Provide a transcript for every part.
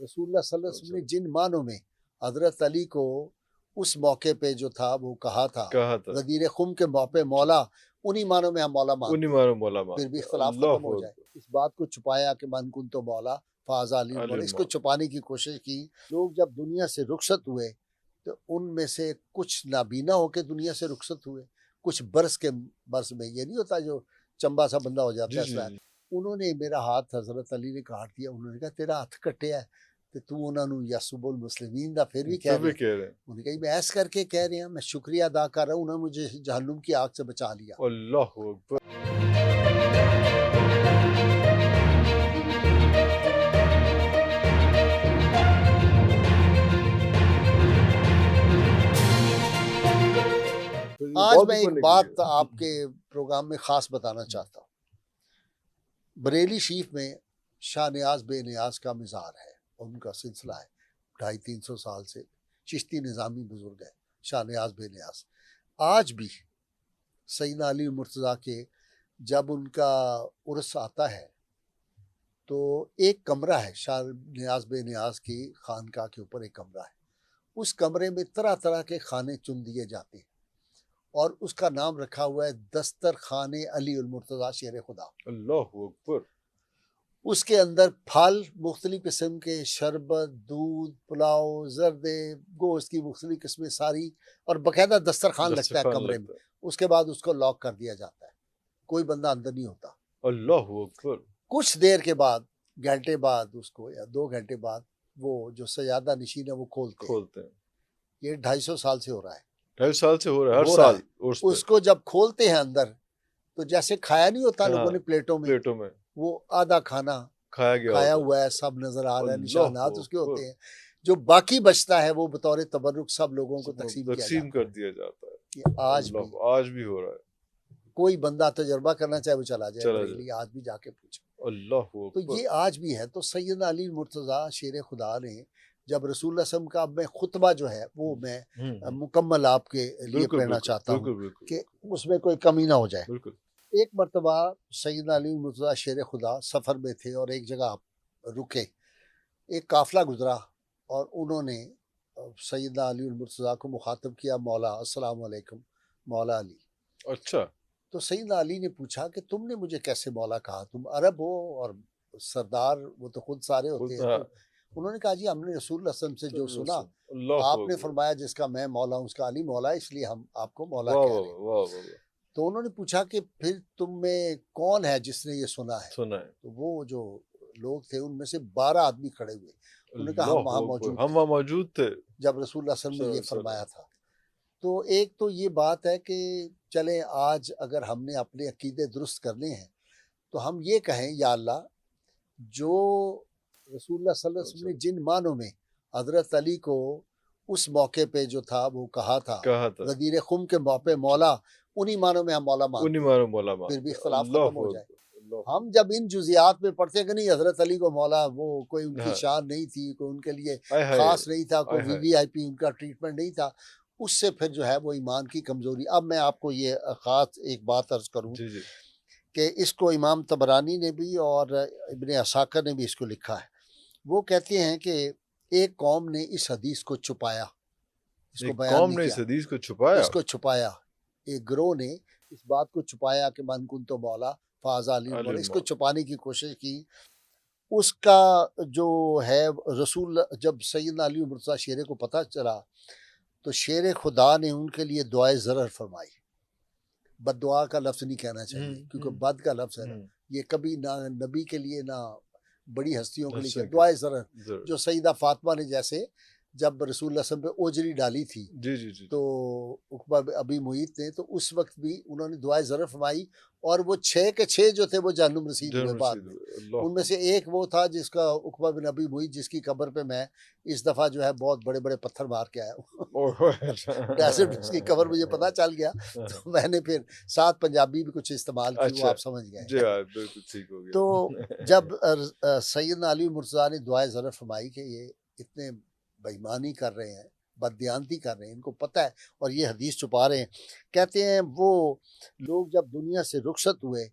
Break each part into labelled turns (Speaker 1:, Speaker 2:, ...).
Speaker 1: رسول اللہ صلی اللہ علیہ وسلم نے جن معنوں میں حضرت علی کو اس موقع پہ جو تھا وہ کہا تھا غدیر خم کے موقع مولا، انہی معنوں میں ہم مولا مانتے ہیں، پھر بھی اختلاف ختم ہو جائے۔ اس بات کو چھپایا کہ من کن تو مولا فاز علی مولا، اس کو چھپانے کی کوشش کی۔ لوگ جب دنیا سے رخصت ہوئے تو ان میں سے کچھ نابینا ہو کے دنیا سے رخصت ہوئے، کچھ برس میں، یہ نہیں ہوتا جو چمبا سا بندہ ہو جاتا ہے۔ انہوں نے میرا ہاتھ حضرت علی نے کاٹ دیا، انہوں نے کہا تیرا ہاتھ کٹیا ہے تو تو انہوں نے یسب المسلمین دا پھر بھی کہہ رہے ہیں۔ انہوں نے کہا میں ایس کر کے کہہ رہے ہیں، میں شکریہ ادا کر رہا ہوں، انہوں نے مجھے جہنم کی آگ سے بچا لیا۔
Speaker 2: اللہ اکبر۔
Speaker 1: آج میں ایک بات آپ کے پروگرام میں خاص بتانا چاہتا ہوں۔ بریلی شریف میں شاہ نیاز بے نیاز کا مزار ہے، ان کا سلسلہ ہے 250-300 سال سے، چشتی نظامی بزرگ ہے شاہ نیاز بے نیاز۔ آج بھی سیدنا علی مرتضیٰ کے جب ان کا عرس آتا ہے تو ایک کمرہ ہے شاہ نیاز بے نیاز کی خانقاہ کے اوپر، ایک کمرہ ہے، اس کمرے میں طرح طرح کے کھانے چن دیے جاتے ہیں اور اس کا نام رکھا ہوا ہے دسترخوان علی المرتضیٰ شیر خدا۔
Speaker 2: اللہ اکبر۔
Speaker 1: اس کے اندر پھل مختلف قسم کے، شربت، دودھ، پلاؤ، زردے، گوشت کی مختلف قسمیں ساری، اور باقاعدہ دسترخوان لگتا ہے کمرے میں۔ اس کے بعد اس کو لاک کر دیا جاتا ہے، کوئی بندہ اندر نہیں ہوتا۔
Speaker 2: اللہ اکبر۔ کچھ
Speaker 1: دیر کے بعد، گھنٹے بعد اس کو یا 2 گھنٹے بعد وہ جو سجادہ نشین ہے وہ کھولتے ہیں۔ یہ 250 سال سے ہو رہا ہے،
Speaker 2: 250 سال سے ہو رہا ہے، ہر سال
Speaker 1: اس کو جب کھولتے ہیں اندر تو جیسے کھایا نہیں ہوتا لوگوں نے پلیٹوں میں، وہ آدھا کھانا کھایا ہوا ہے، سب نظر آ رہا ہے، نشانات اس کے ہوتے ہیں۔ جو باقی بچتا ہے وہ بطور تبرک سب لوگوں کو تقسیم
Speaker 2: کر دیا جاتا ہے۔
Speaker 1: یہ آج بھی
Speaker 2: ہو رہا ہے۔
Speaker 1: کوئی بندہ تجربہ کرنا چاہے وہ چلا جائے، آج بھی جا کے پوچھو۔
Speaker 2: اللہ
Speaker 1: تو یہ آج بھی ہے۔ تو سیدنا علی مرتضیٰ شیر خدا نے جب رسول اللہ صلی اللہ علیہ وسلم کا میں خطبہ جو ہے وہ میں مکمل آپ کے لیے پڑھنا چاہتا ہوں کہ اس میں کوئی کمی نہ ہو جائے۔ ایک مرتبہ سیدنا علی مرتضیٰ شیر خدا سفر میں تھے اور ایک جگہ رکے، ایک قافلہ گزرا اور انہوں نے سیدنا علی المرتضیٰ کو مخاطب کیا، مولا السلام علیکم مولا علی۔
Speaker 2: اچھا۔
Speaker 1: تو سیدنا علی نے پوچھا کہ تم نے مجھے کیسے مولا کہا، تم عرب ہو اور سردار وہ تو خود سارے ہوتے ہیں۔ انہوں نے کہا جی ہم نے رسول اللہ صلی اللہ علیہ وسلم سے جو سنا، آپ نے فرمایا جس کا میں مولا ہوں اس کا علی مولا ہے، اس لیے ہم آپ کو مولا کہہ رہے ہیں۔ تو انہوں نے پوچھا کہ پھر تم میں کون ہے جس نے یہ سنا ہے؟ تو وہ جو لوگ تھے ان میں سے 12 آدمی کھڑے ہوئے، انہوں نے کہا ہم وہاں موجود تھے جب رسول اللہ صلی اللہ علیہ وسلم نے یہ فرمایا تھا۔ تو ایک تو یہ بات ہے کہ چلیں آج اگر ہم نے اپنے عقیدے درست کرنے ہیں تو ہم یہ کہیں یا اللہ جو رسول اللہ صلی اللہ علیہ وسلم نے جن معنوں میں حضرت علی کو اس موقع پہ جو تھا وہ کہا تھا غدیر خم کے موقع مولا، انہی معنوں میں ہم مولا مانتے ہیں، پھر بھی اختلاف ختم ہو جائے۔ ہم جب ان جزیات میں پڑھتے ہیں کہ نہیں حضرت علی کو مولا، وہ کوئی ان کی شان نہیں تھی، کوئی ان کے لیے خاص نہیں تھا، کوئی VIP ان کا ٹریٹمنٹ نہیں تھا، اس سے پھر جو ہے وہ ایمان کی کمزوری۔ اب میں آپ کو یہ خاص ایک بات عرض کروں کہ اس کو امام طبرانی نے بھی اور ابن عساکر نے بھی اس کو لکھا ہے۔ وہ کہتے ہیں کہ ایک قوم نے اس حدیث کو چھپایا، اس کو بیان نہیں کیا، اس کو چھپایا، ایک گروہ نے اس بات کو چھپایا کہ من کن تو مولا فاز علی مولا، اس کو چھپانے کی کوشش کی۔ اس کا جو ہے رسول جب سیدنا علی مرتضیٰ شیر کو پتہ چلا تو شیر خدا نے ان کے لیے دعائے ضرر فرمائی۔ بد دعا کا لفظ نہیں کہنا چاہیے کیونکہ بد کا لفظ ہے نا، یہ کبھی نہ نبی کے لیے نہ بڑی ہستیوں کے لیے، دعائے ضرر جو سیدہ فاطمہ نے جیسے جب رسول اللہ صلی اللہ علیہ وسلم پہ اوجری ڈالی تھی تو عقبہ ابی معیط نے، تو اس وقت بھی انہوں نے دعائے ضرر فرمائی، اور وہ 6 کے 6 جو تھے وہ جہنم رسید ہوئے بعد میں۔ ان میں سے ایک وہ تھا جس کا عقبہ بن ابی معیط، جس کی قبر پہ میں اس دفعہ جو ہے بہت بڑے بڑے پتھر مار کے آیا ہوں۔ ڈیزرٹ اس کی قبر مجھے پتہ چل گیا تو میں نے پھر ساتھ پنجابی بھی کچھ استعمال کی، وہ آپ سمجھ گئے۔ تو جب سیدنا علی مرتضیٰ نے دعائے ضرر فرمائی کہ یہ اتنے بےایمانی کر رہے ہیں، بددیانتی کر رہے ہیں، ان کو پتہ ہے اور یہ حدیث چھپا رہے ہیں، کہتے ہیں وہ لوگ جب دنیا سے رخصت ہوئے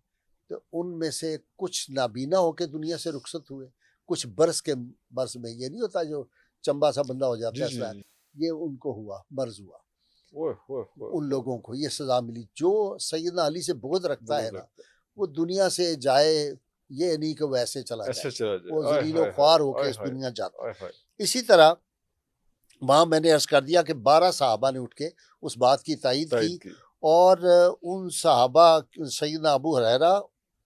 Speaker 1: تو ان میں سے کچھ نابینا ہو کے دنیا سے رخصت ہوئے، کچھ برس میں، یہ نہیں ہوتا جو چمبا سا بندہ ہو جاتا ہے،
Speaker 2: جی جی
Speaker 1: یہ ان کو ہوا، مرض ہوا،
Speaker 2: اوہ
Speaker 1: ان لوگوں کو یہ سزا ملی۔ جو سیدنا علی سے بغض رکھتا ہے نا،
Speaker 2: لگتا
Speaker 1: وہ دنیا سے جائے، یہ نہیں کہ وہ ایسے چلا
Speaker 2: ایسے
Speaker 1: جائے،
Speaker 2: چلا جائے،
Speaker 1: وہ
Speaker 2: آئے
Speaker 1: ذلیل و
Speaker 2: ہائے
Speaker 1: خوار ہو کے
Speaker 2: ہائے
Speaker 1: اس دنیا جاتا
Speaker 2: ہائے ہائے،
Speaker 1: ہے۔ اسی طرح وہاں میں نے عرض کر دیا کہ 12 صحابہ نے اٹھ کے اس بات کی تائید کی،
Speaker 2: تائید کی،
Speaker 1: اور ان صحابہ سیدنا ابو ہریرہ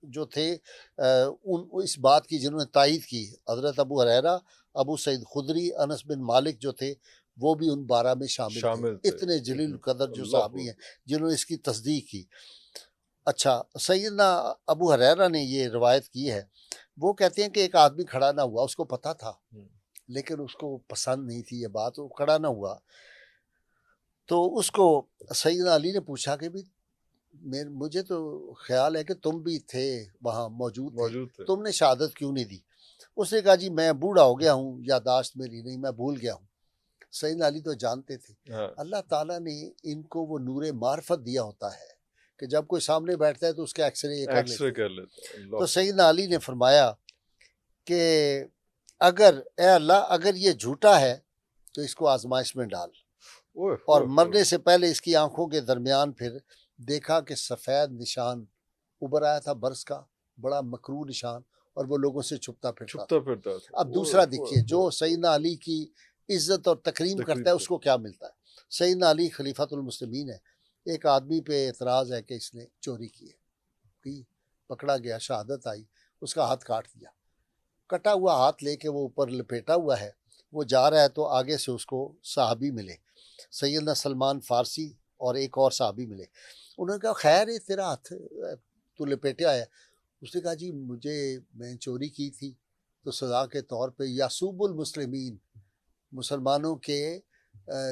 Speaker 1: جو تھے، اس بات کی جنہوں نے تائید کی، حضرت ابو ہریرہ، ابو سعید خدری، انس بن مالک جو تھے، وہ بھی ان 12 میں شامل تھے۔
Speaker 2: تھے،
Speaker 1: اتنے جلیل قدر جو
Speaker 2: اللہ
Speaker 1: صحابی ہیں جنہوں نے اس کی تصدیق کی۔ اچھا، سیدنا ابو ہریرہ نے یہ روایت کی ہے، وہ کہتے ہیں کہ ایک آدمی کھڑا نہ ہوا، اس کو پتہ تھا لیکن اس کو پسند نہیں تھی یہ بات، وہ کھڑا نہ ہوا۔ تو اس کو سیدنا علی نے پوچھا کہ بھی مجھے تو خیال ہے کہ تم بھی تھے وہاں موجود تھے، تم نے شہادت کیوں نہیں دی؟ اس نے کہا جی میں بوڑھا ہو گیا ہوں، یادداشت میری نہیں، میں بھول گیا ہوں۔ سیدنا علی تو جانتے تھے اللہ تعالیٰ نے ان کو وہ نور معرفت دیا ہوتا ہے کہ جب کوئی سامنے بیٹھتا ہے تو اس کا ایکس رے کر لیتے ہیں۔ تو سیدنا علی نے فرمایا کہ اگر اے اللہ، اگر یہ جھوٹا ہے تو اس کو آزمائش میں ڈال۔ اور مرنے سے پہلے اس کی آنکھوں کے درمیان پھر دیکھا کہ سفید نشان ابھر آیا تھا، برس کا بڑا مکروہ نشان، اور وہ لوگوں سے چھپتا پھرتا تھا۔ اب دوسرا دیکھیے، جو سیدنا علی کی عزت اور تکریم کرتا ہے اس کو کیا ملتا ہے۔ سیدنا علی خلیفۃ المسلمین ہے، ایک آدمی پہ اعتراض ہے کہ اس نے چوری کی ہے، پکڑا گیا، شہادت آئی، اس کا ہاتھ کاٹ دیا، کٹا ہوا ہاتھ لے کے وہ اوپر لپیٹا ہوا ہے، وہ جا رہا ہے تو آگے سے اس کو صحابی ملے، سیدنا سلمان فارسی اور ایک اور صحابی ملے۔ انہوں نے کہا خیر ہے تیرا ہاتھ تو لپیٹا ہے؟ اس نے کہا جی میں چوری کی تھی تو سزا کے طور پہ یاسوب المسلمین، مسلمانوں کے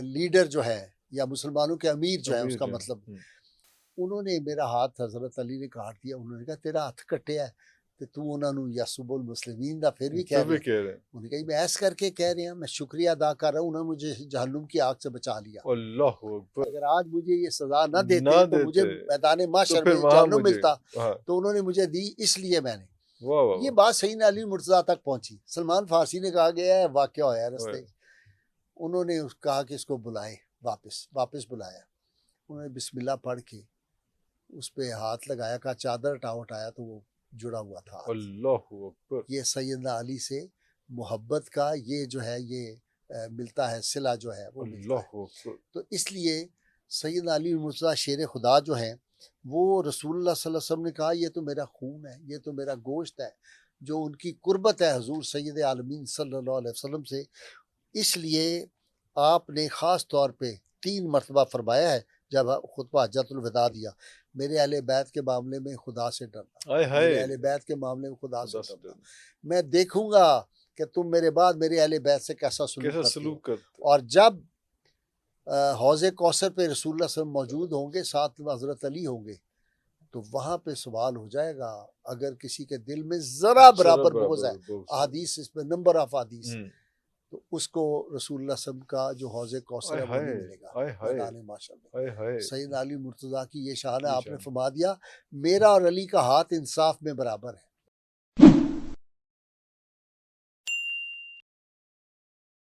Speaker 1: لیڈر جو ہے یا مسلمانوں کے امیر جو ہے، اس کا مطلب انہوں نے میرا ہاتھ حضرت علی نے کاٹ دیا۔ انہوں نے کہا تیرا ہاتھ کٹیا ہے تو انہوں نے یاسوب المسلمین دا پھر بھی کہہ رہے ہیں۔ انہوں نے کہا میں ایس کر کے کہہ رہے ہیں، میں شکریہ ادا کر رہا ہوں، انہوں نے مجھے جہنم کی آگ سے بچا لیا۔
Speaker 2: اللہ اکبر،
Speaker 1: اگر آج مجھے یہ سزا نہ دیتے تو مجھے میدان محشر میں جہنم ملتا، تو انہوں نے مجھے دی، اس لیے میں نے۔ یہ بات سیدنا علی مرتضیٰ تک پہنچی۔ سلمان فارسی نے کہا گیا ہے واقعہ ہوا ہے رستے، انہوں نے کہا کہ اس کو بلائے، واپس بلایا، انہوں نے بسم اللہ پڑھ کے اس پہ ہاتھ لگایا، کہا چادر ہٹایا تو وہ جڑا ہوا تھا۔
Speaker 2: اللہ اکبر،
Speaker 1: یہ سیدنا علی سے محبت کا یہ جو ہے یہ ملتا ہے، صلہ جو ہے وہ ملتا ہے۔ تو اس لیے سیدنا علی مرتضیٰ شیر خدا جو ہیں، وہ رسول اللہ صلی اللہ علیہ وسلم نے کہا یہ تو میرا خون ہے، یہ تو میرا گوشت ہے، جو ان کی قربت ہے حضور سید عالمین صلی اللہ علیہ وسلم سے۔ اس لیے آپ نے خاص طور پہ 3 مرتبہ فرمایا ہے جب خطبہ حجۃ الوداع دیا، میرے اہل بیت کے معاملے میں خدا سے ڈرنا، میرے اہل بیت کے معاملے میں خدا سے ڈرنا، میں دیکھوں گا کہ تم میرے بعد میرے اہل بیت سے کیسا سلوک کرتے ہو۔ اور جب حوض کوثر پہ رسول اللہ صلی اللہ علیہ وسلم موجود ہوں گے، ساتھ حضرت علی ہوں گے، تو وہاں پہ سوال ہو جائے گا، اگر کسی کے دل میں ذرا برابر بغض ہے، احادیث اس میں نمبر آف حدیث، تو اس کو رسول اللہ صلی اللہ علیہ وسلم کا جو حوض کوثر ہے وہ نہیں ملے گا میدان محشر میں۔ سیدنا علی مرتضیٰ کی یہ شان ہے، آپ نے فرما دیا میرا اور علی کا ہاتھ انصاف میں برابر ہے۔